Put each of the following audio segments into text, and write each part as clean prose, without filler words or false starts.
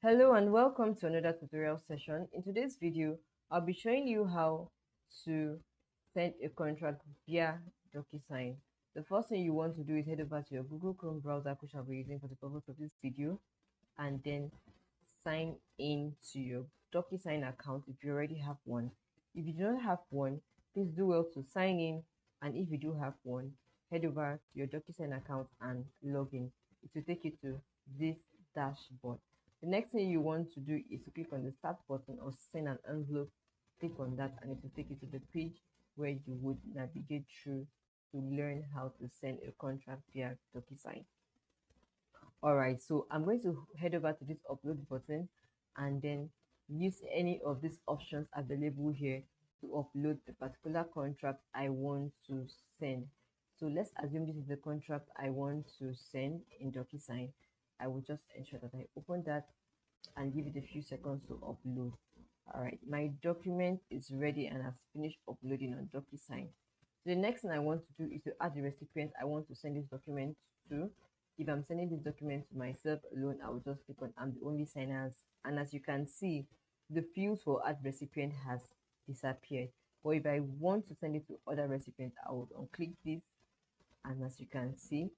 Hello and welcome to another tutorial session. In today's video, I'll be showing you how to send a contract via Docusign. The first thing you want to do is head over to your Google Chrome browser, which I'll be using for the purpose of this video, and then sign in to your Docusign account if you already have one. If you do not have one, please do well to sign in, and if you do have one, head over to your Docusign account and log in. It will take you to this dashboard. The next thing you want to do is to click on the start button or send an envelope. Click on that and it will take you to the page where you would navigate through to learn how to send a contract via DocuSign. Alright, so I'm going to head over to this upload button and then use any of these options available here to upload the particular contract I want to send. So let's assume this is the contract I want to send in DocuSign. I will just ensure that I open that and give it a few seconds to upload. Alright, my document is ready and has finished uploading on DocuSign. So the next thing I want to do is to add the recipient I want to send this document to. If I'm sending this document to myself alone, I will just click on I'm the only signer, and as you can see, the field for add recipient has disappeared. But if I want to send it to other recipients, I would unclick this, and as you can see,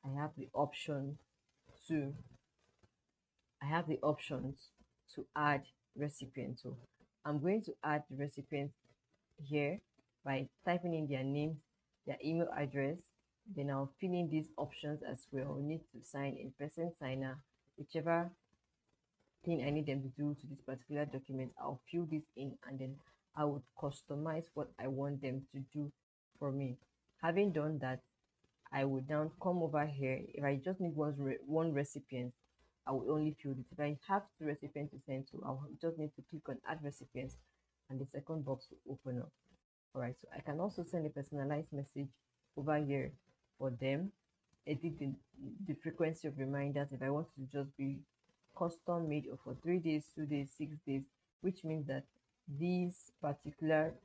I have the option to add recipients. So I'm going to add the recipient here by typing in their names, their email address. Then I'll fill in these options as well. Need to sign in person signer, whichever thing I need them to do to this particular document. I'll fill this in and then I would customize what I want them to do for me. Having done that, I would now come over here. If I just need one recipient, I will only fill it. If I have two recipients to send to, I'll just need to click on add recipients and the second box will open up. Alright, so I can also send a personalized message over here for them, edit the frequency of reminders if I want to just be custom made or for 3 days, 2 days, 6 days, which means that this particular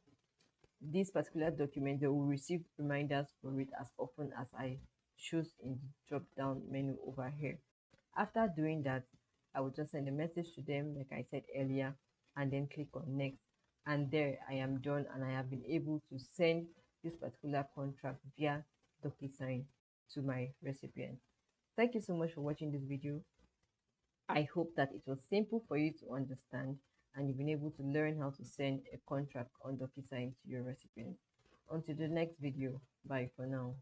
document, they will receive reminders for it as often as I choose in the drop down menu over here. After doing that, I will just send a message to them like I said earlier and then click on next, and there I am done and I have been able to send this particular contract via DocuSign to my recipient. Thank you so much for watching this video. I hope that it was simple for you to understand and you've been able to learn how to send a contract on DocuSign to your recipient. Until the next video, bye for now.